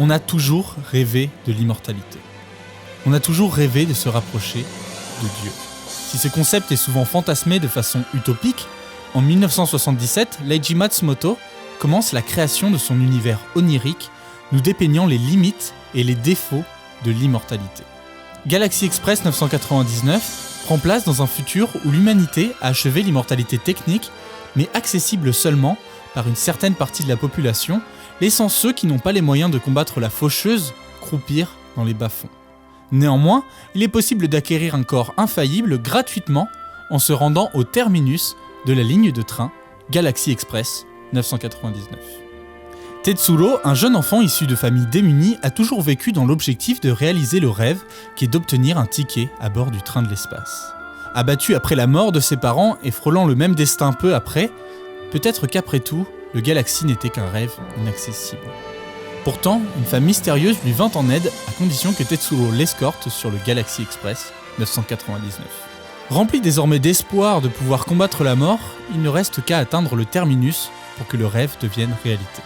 On a toujours rêvé de l'immortalité. On a toujours rêvé de se rapprocher de Dieu. Si ce concept est souvent fantasmé de façon utopique, en 1977, Leiji Matsumoto commence la création de son univers onirique, nous dépeignant les limites et les défauts de l'immortalité. Galaxy Express 999 prend place dans un futur où l'humanité a achevé l'immortalité technique, mais accessible seulement par une certaine partie de la population, laissant ceux qui n'ont pas les moyens de combattre la faucheuse croupir dans les bas-fonds. Néanmoins, il est possible d'acquérir un corps infaillible gratuitement en se rendant au terminus de la ligne de train Galaxy Express 999. Tetsuro, un jeune enfant issu de familles démunies, a toujours vécu dans l'objectif de réaliser le rêve qui est d'obtenir un ticket à bord du train de l'espace. Abattu après la mort de ses parents et frôlant le même destin peu après, peut-être qu'après tout, le Galaxy n'était qu'un rêve inaccessible. Pourtant, une femme mystérieuse lui vint en aide à condition que Tetsuro l'escorte sur le Galaxy Express 999. Rempli désormais d'espoir de pouvoir combattre la mort, il ne reste qu'à atteindre le terminus pour que le rêve devienne réalité.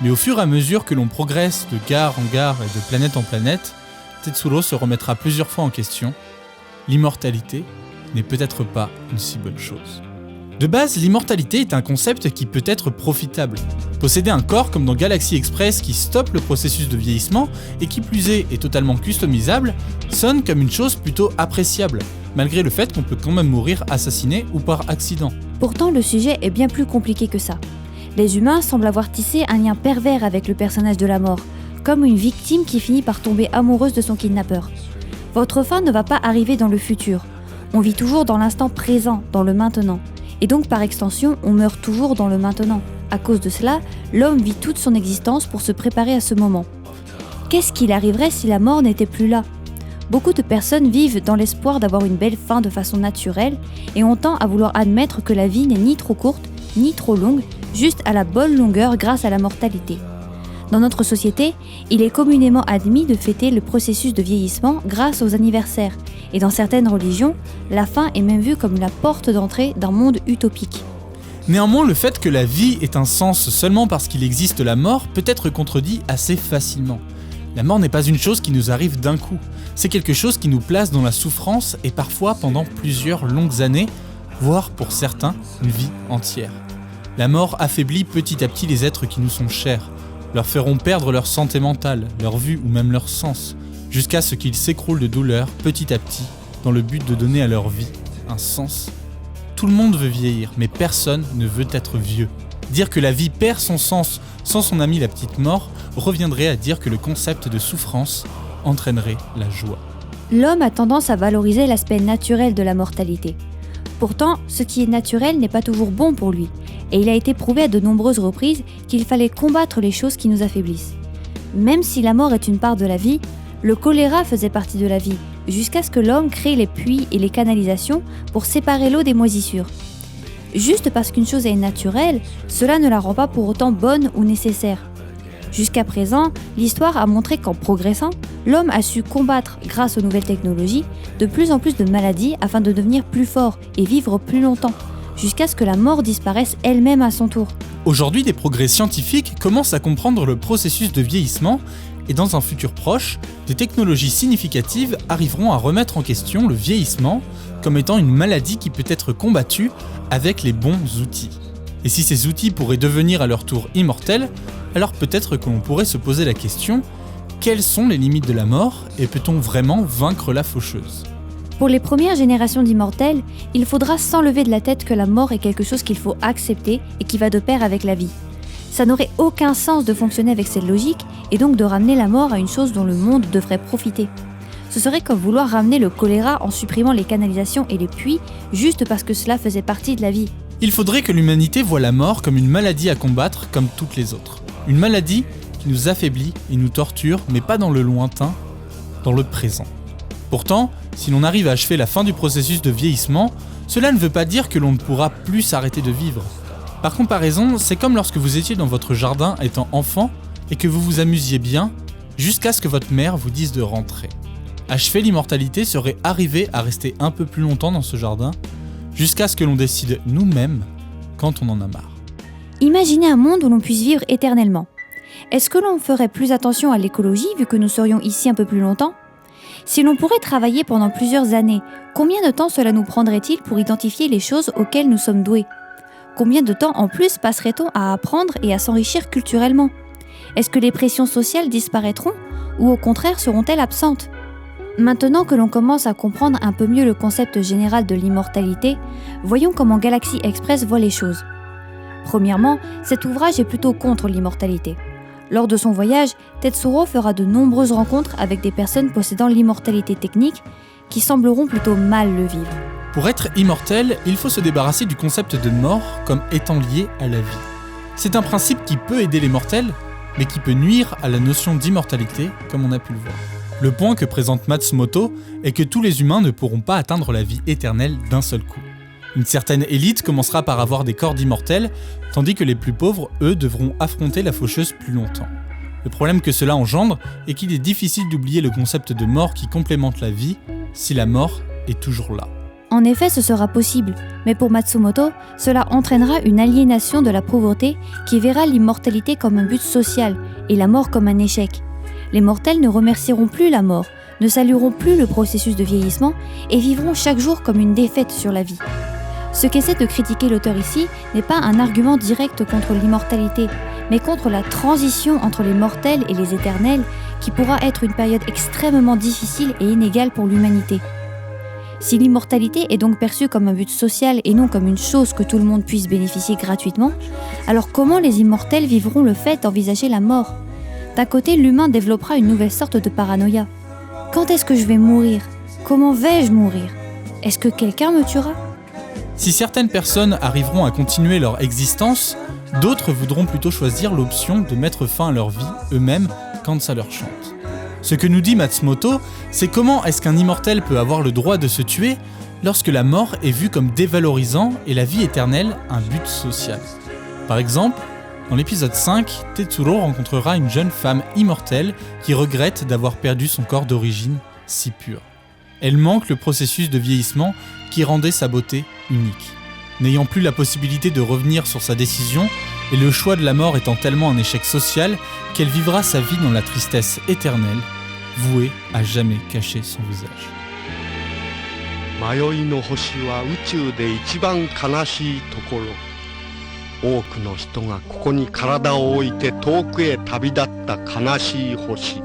Mais au fur et à mesure que l'on progresse de gare en gare et de planète en planète, Tetsuro se remettra plusieurs fois en question. L'immortalité n'est peut-être pas une si bonne chose. De base, l'immortalité est un concept qui peut être profitable. Posséder un corps comme dans Galaxy Express qui stoppe le processus de vieillissement et qui plus est totalement customisable, sonne comme une chose plutôt appréciable, malgré le fait qu'on peut quand même mourir assassiné ou par accident. Pourtant, le sujet est bien plus compliqué que ça. Les humains semblent avoir tissé un lien pervers avec le personnage de la mort, comme une victime qui finit par tomber amoureuse de son kidnappeur. Votre fin ne va pas arriver dans le futur. On vit toujours dans l'instant présent, dans le maintenant. Et donc par extension, on meurt toujours dans le maintenant. À cause de cela, l'homme vit toute son existence pour se préparer à ce moment. Qu'est-ce qu'il arriverait si la mort n'était plus là ? Beaucoup de personnes vivent dans l'espoir d'avoir une belle fin de façon naturelle et on tend à vouloir admettre que la vie n'est ni trop courte, ni trop longue, juste à la bonne longueur grâce à la mortalité. Dans notre société, il est communément admis de fêter le processus de vieillissement grâce aux anniversaires, et dans certaines religions, la fin est même vue comme la porte d'entrée d'un monde utopique. Néanmoins, le fait que la vie ait un sens seulement parce qu'il existe la mort peut être contredit assez facilement. La mort n'est pas une chose qui nous arrive d'un coup, c'est quelque chose qui nous place dans la souffrance et parfois pendant plusieurs longues années, voire pour certains, une vie entière. La mort affaiblit petit à petit les êtres qui nous sont chers, leur feront perdre leur santé mentale, leur vue ou même leur sens, jusqu'à ce qu'ils s'écroulent de douleur petit à petit, dans le but de donner à leur vie un sens. Tout le monde veut vieillir, mais personne ne veut être vieux. Dire que la vie perd son sens sans son ami la petite mort reviendrait à dire que le concept de souffrance entraînerait la joie. L'homme a tendance à valoriser l'aspect naturel de la mortalité. Pourtant, ce qui est naturel n'est pas toujours bon pour lui, et il a été prouvé à de nombreuses reprises qu'il fallait combattre les choses qui nous affaiblissent. Même si la mort est une part de la vie, le choléra faisait partie de la vie, jusqu'à ce que l'homme crée les puits et les canalisations pour séparer l'eau des moisissures. Juste parce qu'une chose est naturelle, cela ne la rend pas pour autant bonne ou nécessaire. Jusqu'à présent, l'histoire a montré qu'en progressant, l'homme a su combattre, grâce aux nouvelles technologies, de plus en plus de maladies afin de devenir plus fort et vivre plus longtemps, jusqu'à ce que la mort disparaisse elle-même à son tour. Aujourd'hui, des progrès scientifiques commencent à comprendre le processus de vieillissement et dans un futur proche, des technologies significatives arriveront à remettre en question le vieillissement comme étant une maladie qui peut être combattue avec les bons outils. Et si ces outils pourraient devenir à leur tour immortels, alors peut-être que l'on pourrait se poser la question, quelles sont les limites de la mort et peut-on vraiment vaincre la faucheuse ? Pour les premières générations d'immortels, il faudra s'enlever de la tête que la mort est quelque chose qu'il faut accepter et qui va de pair avec la vie. Ça n'aurait aucun sens de fonctionner avec cette logique et donc de ramener la mort à une chose dont le monde devrait profiter. Ce serait comme vouloir ramener le choléra en supprimant les canalisations et les puits juste parce que cela faisait partie de la vie. Il faudrait que l'humanité voie la mort comme une maladie à combattre comme toutes les autres. Une maladie qui nous affaiblit et nous torture, mais pas dans le lointain, dans le présent. Pourtant, si l'on arrive à achever la fin du processus de vieillissement, cela ne veut pas dire que l'on ne pourra plus s'arrêter de vivre. Par comparaison, c'est comme lorsque vous étiez dans votre jardin étant enfant et que vous vous amusiez bien, jusqu'à ce que votre mère vous dise de rentrer. Achever l'immortalité serait arriver à rester un peu plus longtemps dans ce jardin, jusqu'à ce que l'on décide nous-mêmes quand on en a marre. Imaginez un monde où l'on puisse vivre éternellement. Est-ce que l'on ferait plus attention à l'écologie vu que nous serions ici un peu plus longtemps ? Si l'on pourrait travailler pendant plusieurs années, combien de temps cela nous prendrait-il pour identifier les choses auxquelles nous sommes doués ? Combien de temps en plus passerait-on à apprendre et à s'enrichir culturellement ? Est-ce que les pressions sociales disparaîtront ou au contraire seront-elles absentes ? Maintenant que l'on commence à comprendre un peu mieux le concept général de l'immortalité, voyons comment Galaxy Express voit les choses. Premièrement, cet ouvrage est plutôt contre l'immortalité. Lors de son voyage, Tetsuro fera de nombreuses rencontres avec des personnes possédant l'immortalité technique qui sembleront plutôt mal le vivre. Pour être immortel, il faut se débarrasser du concept de mort comme étant lié à la vie. C'est un principe qui peut aider les mortels, mais qui peut nuire à la notion d'immortalité, comme on a pu le voir. Le point que présente Matsumoto est que tous les humains ne pourront pas atteindre la vie éternelle d'un seul coup. Une certaine élite commencera par avoir des corps d'immortels, tandis que les plus pauvres, eux, devront affronter la faucheuse plus longtemps. Le problème que cela engendre est qu'il est difficile d'oublier le concept de mort qui complémente la vie, si la mort est toujours là. En effet, ce sera possible, mais pour Matsumoto, cela entraînera une aliénation de la pauvreté qui verra l'immortalité comme un but social et la mort comme un échec. Les mortels ne remercieront plus la mort, ne salueront plus le processus de vieillissement et vivront chaque jour comme une défaite sur la vie. Ce qu'essaie de critiquer l'auteur ici n'est pas un argument direct contre l'immortalité, mais contre la transition entre les mortels et les éternels qui pourra être une période extrêmement difficile et inégale pour l'humanité. Si l'immortalité est donc perçue comme un but social et non comme une chose que tout le monde puisse bénéficier gratuitement, alors comment les immortels vivront le fait d'envisager la mort ? D'un côté, l'humain développera une nouvelle sorte de paranoïa. Quand est-ce que je vais mourir ? Comment vais-je mourir ? Est-ce que quelqu'un me tuera ? Si certaines personnes arriveront à continuer leur existence, d'autres voudront plutôt choisir l'option de mettre fin à leur vie eux-mêmes quand ça leur chante. Ce que nous dit Matsumoto, c'est comment est-ce qu'un immortel peut avoir le droit de se tuer lorsque la mort est vue comme dévalorisant et la vie éternelle un but social. Par exemple, dans l'épisode 5, Tetsuro rencontrera une jeune femme immortelle qui regrette d'avoir perdu son corps d'origine si pur. Elle manque le processus de vieillissement qui rendait sa beauté unique. N'ayant plus la possibilité de revenir sur sa décision, et le choix de la mort étant tellement un échec social, qu'elle vivra sa vie dans la tristesse éternelle, vouée à jamais cacher son visage. 迷いの星は宇宙で一番悲しいところ。多くの人がここに体を置いて遠くへ旅立った悲しい星。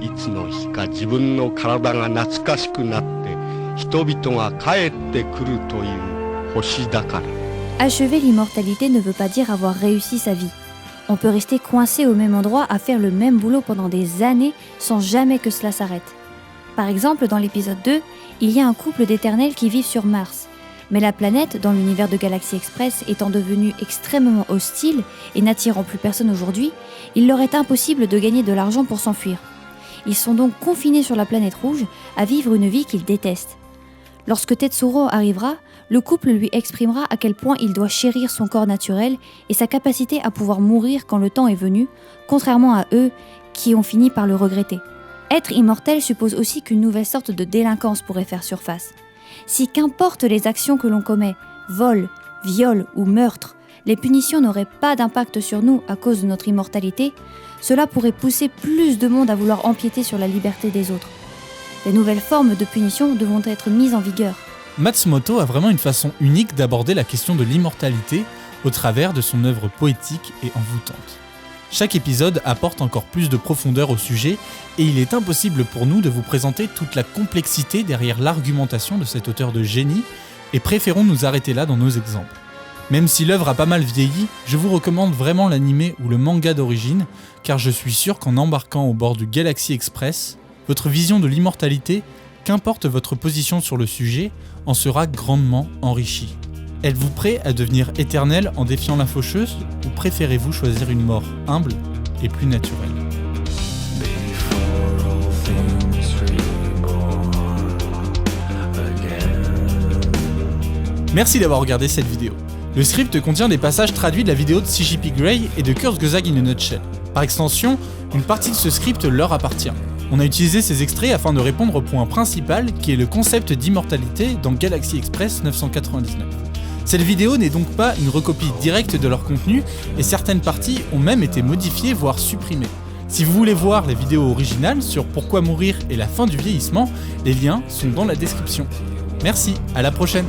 いつの日か自分の体が懐かしくなって人々が帰ってくるという星だから。 Achever l'immortalité ne veut pas dire avoir réussi sa vie. On peut rester coincé au même endroit à faire le même boulot pendant des années sans jamais que cela s'arrête. Par exemple, dans l'épisode 2, il y a un couple d'éternels qui vivent sur Mars. Mais la planète, dans l'univers de Galaxy Express, étant devenue extrêmement hostile et n'attirant plus personne aujourd'hui, il leur est impossible de gagner de l'argent pour s'enfuir. Ils sont donc confinés sur la planète rouge à vivre une vie qu'ils détestent. Lorsque Tetsuro arrivera, le couple lui exprimera à quel point il doit chérir son corps naturel et sa capacité à pouvoir mourir quand le temps est venu, contrairement à eux qui ont fini par le regretter. Être immortel suppose aussi qu'une nouvelle sorte de délinquance pourrait faire surface. Si qu'importe les actions que l'on commet, vol, viol ou meurtre, les punitions n'auraient pas d'impact sur nous à cause de notre immortalité, cela pourrait pousser plus de monde à vouloir empiéter sur la liberté des autres. Les nouvelles formes de punition devront être mises en vigueur. Matsumoto a vraiment une façon unique d'aborder la question de l'immortalité au travers de son œuvre poétique et envoûtante. Chaque épisode apporte encore plus de profondeur au sujet et il est impossible pour nous de vous présenter toute la complexité derrière l'argumentation de cet auteur de génie et préférons nous arrêter là dans nos exemples. Même si l'œuvre a pas mal vieilli, je vous recommande vraiment l'anime ou le manga d'origine car je suis sûr qu'en embarquant au bord du Galaxy Express, votre vision de l'immortalité, qu'importe votre position sur le sujet, en sera grandement enrichie. Êtes-vous prêt à devenir éternel en défiant la faucheuse ou préférez-vous choisir une mort humble et plus naturelle ? Merci d'avoir regardé cette vidéo. Le script contient des passages traduits de la vidéo de CJP Grey et de Kurzgesagt in a Nutshell. Par extension, une partie de ce script leur appartient. On a utilisé ces extraits afin de répondre au point principal qui est le concept d'immortalité dans Galaxy Express 999. Cette vidéo n'est donc pas une recopie directe de leur contenu et certaines parties ont même été modifiées voire supprimées. Si vous voulez voir les vidéos originales sur Pourquoi mourir et la fin du vieillissement, les liens sont dans la description. Merci, à la prochaine!